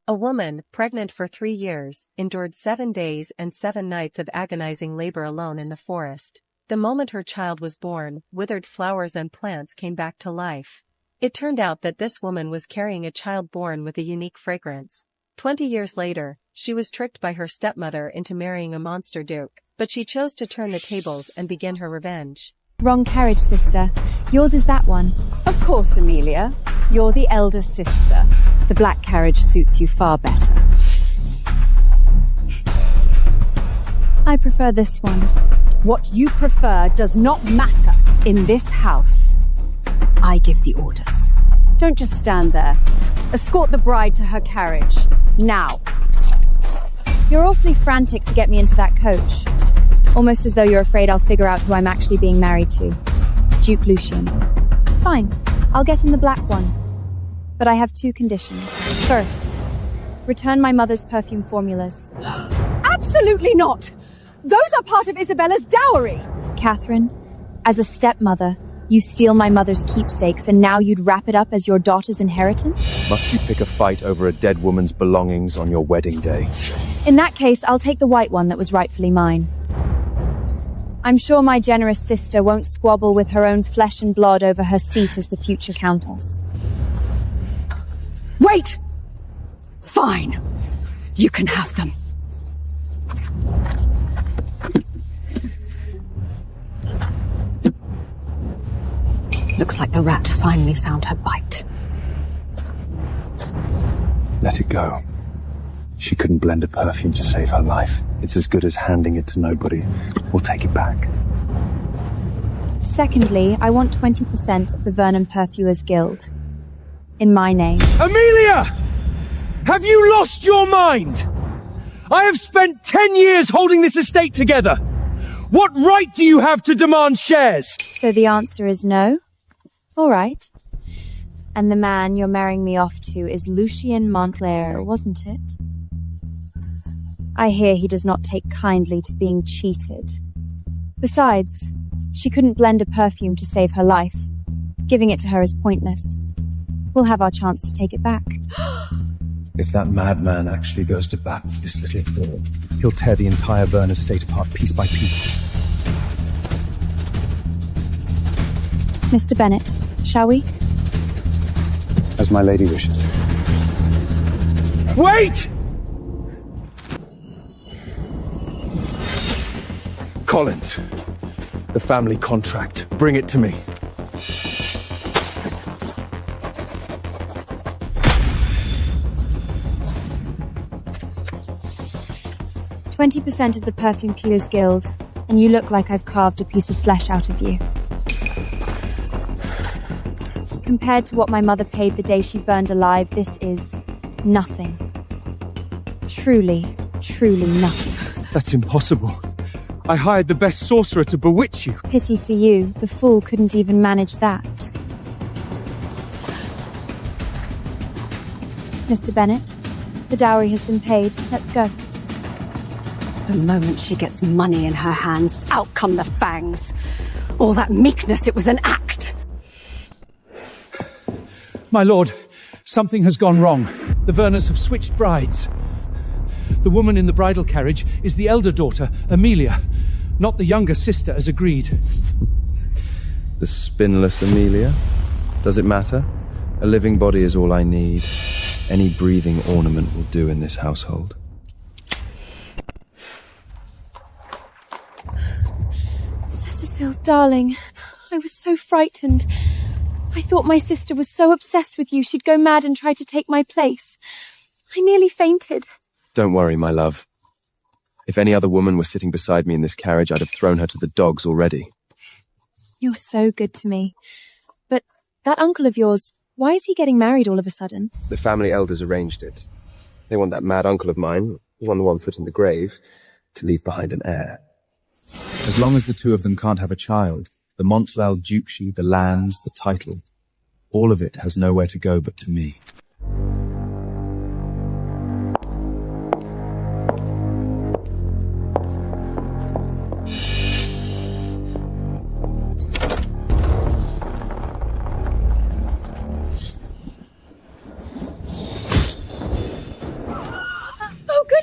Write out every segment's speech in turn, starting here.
A woman, pregnant for 3 years, endured 7 days and 7 nights of agonizing labor alone in the forest. The moment her child was born, withered flowers and plants came back to life. It turned out that this woman was carrying a child born with a unique fragrance. 20 years later, she was tricked by her stepmother into marrying a monster duke, but she chose to turn the tables and begin her revenge. Wrong carriage, sister. Yours is that one. Of course, Amelia. You're the elder sister. The black carriage suits you far better. I prefer this one. What you prefer does not matter in this house. I give the orders. Don't just stand there. Escort the bride to her carriage. Now. You're awfully frantic to get me into that coach. Almost as though you're afraid I'll figure out who I'm actually being married to. Duke Lucian. Fine, I'll get in the black one. But I have 2 conditions. First, return my mother's perfume formulas. Absolutely not! Those are part of Isabella's dowry! Catherine, as a stepmother, you steal my mother's keepsakes and now you'd wrap it up as your daughter's inheritance? Must you pick a fight over a dead woman's belongings on your wedding day? In that case, I'll take the white one that was rightfully mine. I'm sure my generous sister won't squabble with her own flesh and blood over her seat as the future countess. Wait! Fine. You can have them. Looks like the rat finally found her bite. Let it go. She couldn't blend a perfume to save her life. It's as good as handing it to nobody. We'll take it back. Secondly, I want 20% of the Vernon Perfumers Guild. In my name. Amelia! Have you lost your mind? I have spent 10 years holding this estate together. What right do you have to demand shares? So the answer is no? All right. And the man you're marrying me off to is Lucian Montclair, wasn't it? I hear he does not take kindly to being cheated. Besides, she couldn't blend a perfume to save her life. Giving it to her is pointless. We'll have our chance to take it back. If that madman actually goes to bat for this little fool, he'll tear the entire Vernon estate apart piece by piece. Mr. Bennet, shall we? As my lady wishes. Wait! Collins, the family contract. Bring it to me. 20% of the Perfume Peelers Guild, and you look like I've carved a piece of flesh out of you. Compared to what my mother paid the day she burned alive, this is nothing. Truly, truly nothing. That's impossible. I hired the best sorcerer to bewitch you. Pity for you, the fool couldn't even manage that. Mr. Bennet, the dowry has been paid. Let's go. The moment she gets money in her hands, out come the fangs. All that meekness, it was an act. My lord, something has gone wrong. The Verners have switched brides. The woman in the bridal carriage is the elder daughter, Amelia, not the younger sister as agreed. The spinless Amelia? Does it matter? A living body is all I need. Any breathing ornament will do in this household. Cecil, darling, I was so frightened. I thought my sister was so obsessed with you she'd go mad and try to take my place. I nearly fainted. Don't worry, my love. If any other woman were sitting beside me in this carriage, I'd have thrown her to the dogs already. You're so good to me. But that uncle of yours, why is he getting married all of a sudden? The family elders arranged it. They want that mad uncle of mine, who's on the 1 foot in the grave, to leave behind an heir. As long as the two of them can't have a child, the Montlal duchy, the lands, the title, all of it has nowhere to go but to me.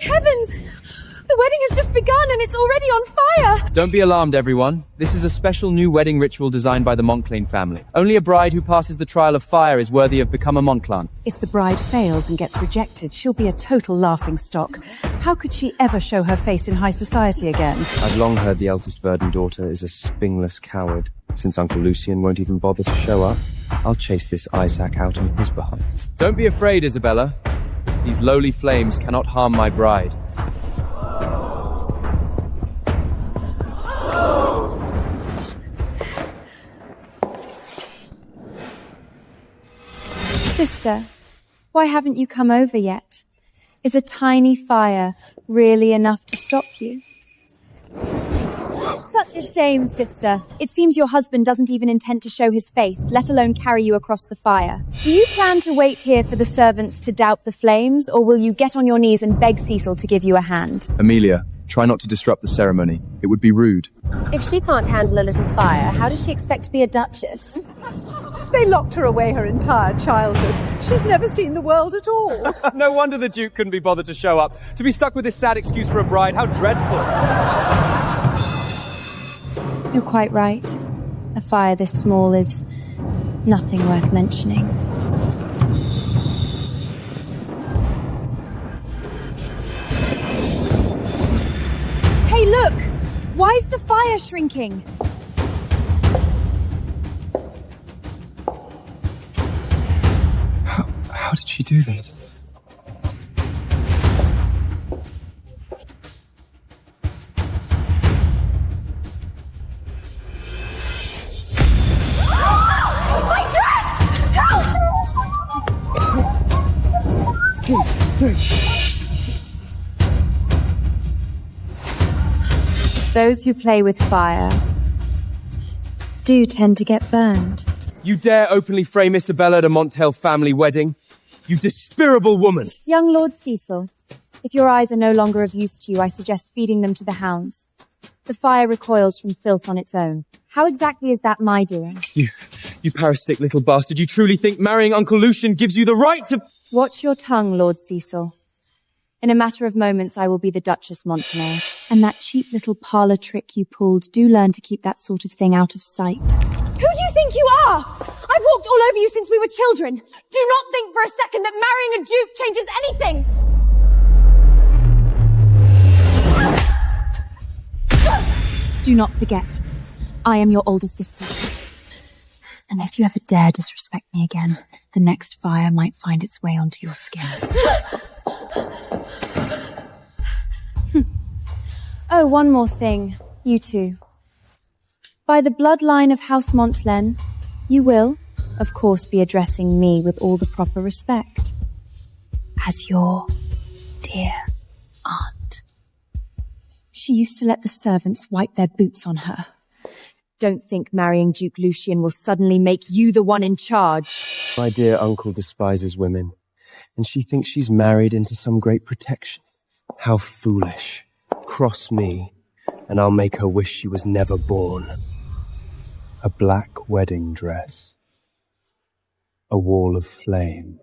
Good heavens! The wedding has just begun and it's already on fire! Don't be alarmed, everyone. This is a special new wedding ritual designed by the Montclain family. Only a bride who passes the trial of fire is worthy of become a Montclain. If the bride fails and gets rejected, she'll be a total laughingstock. How could she ever show her face in high society again? I've long heard the eldest Verdant daughter is a spingless coward. Since Uncle Lucian won't even bother to show up, I'll chase this Isaac out on his behalf. Don't be afraid, Isabella. These lowly flames cannot harm my bride. Sister, why haven't you come over yet? Is a tiny fire really enough to stop you? Such a shame, sister. It seems your husband doesn't even intend to show his face, let alone carry you across the fire. Do you plan to wait here for the servants to doubt the flames, or will you get on your knees and beg Cecil to give you a hand? Amelia, try not to disrupt the ceremony. It would be rude. If she can't handle a little fire, how does she expect to be a duchess? They locked her away her entire childhood. She's never seen the world at all. No wonder the Duke couldn't be bothered to show up. To be stuck with this sad excuse for a bride, how dreadful. You're quite right. A fire this small is nothing worth mentioning. Hey, look! Why is the fire shrinking? How did she do that? Those who play with fire do tend to get burned. You dare openly frame Isabella at a Montel family wedding? You despicable woman! Young Lord Cecil, if your eyes are no longer of use to you, I suggest feeding them to the hounds. The fire recoils from filth on its own. How exactly is that my doing? You parasitic little bastard. You truly think marrying Uncle Lucian gives you the right to... Watch your tongue, Lord Cecil. In a matter of moments, I will be the Duchess Montclair. And that cheap little parlour trick you pulled, do learn to keep that sort of thing out of sight. Who do you think you are? I've walked all over you since we were children. Do not think for a second that marrying a duke changes anything. Do not forget, I am your older sister. And if you ever dare disrespect me again, the next fire might find its way onto your skin. Oh, one more thing. You two. By the bloodline of House Montclain, you will, of course, be addressing me with all the proper respect. As your dear aunt. She used to let the servants wipe their boots on her. Don't think marrying Duke Lucian will suddenly make you the one in charge. My dear uncle despises women, and she thinks she's married into some great protection. How foolish. Cross me, and I'll make her wish she was never born. A black wedding dress. A wall of flame.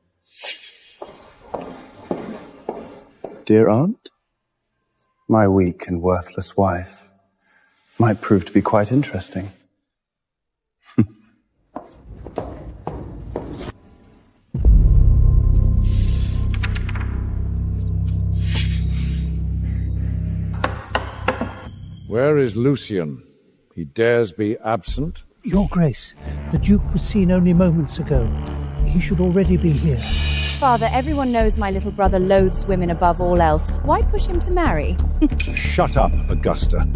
Dear aunt, my weak and worthless wife might prove to be quite interesting. Where is Lucian? He dares be absent? Your Grace, the Duke was seen only moments ago. He should already be here. Father, everyone knows my little brother loathes women above all else. Why push him to marry? Shut up, Augusta.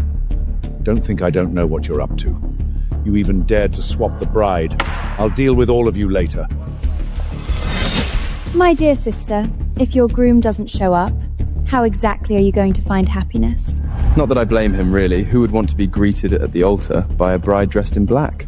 Don't think I don't know what you're up to. You even dared to swap the bride. I'll deal with all of you later. My dear sister, if your groom doesn't show up, how exactly are you going to find happiness? Not that I blame him, really. Who would want to be greeted at the altar by a bride dressed in black?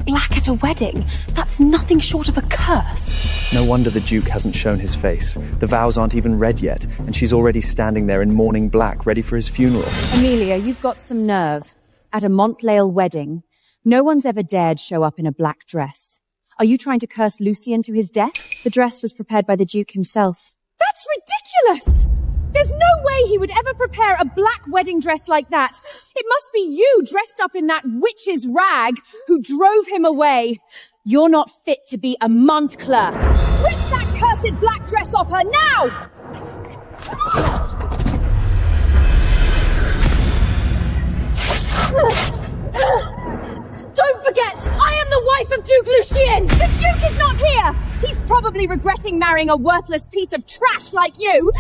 Black at a wedding? That's nothing short of a curse. No wonder the Duke hasn't shown his face. The vows aren't even read yet, and she's already standing there in mourning black, ready for his funeral. Amelia, you've got some nerve. At a Montlail wedding, no one's ever dared show up in a black dress. Are you trying to curse Lucian to his death? The dress was prepared by the Duke himself. That's ridiculous! There's no way he would ever prepare a black wedding dress like that. It must be you dressed up in that witch's rag who drove him away. You're not fit to be a Montclair. Rip that cursed black dress off her now! Don't forget, I am the wife of Duke Lucian! The Duke is not here! He's probably regretting marrying a worthless piece of trash like you!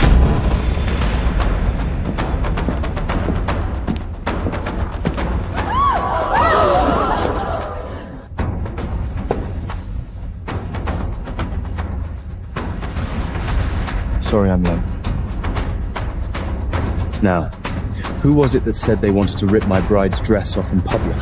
Sorry I'm late. Now, who was it that said they wanted to rip my bride's dress off in public?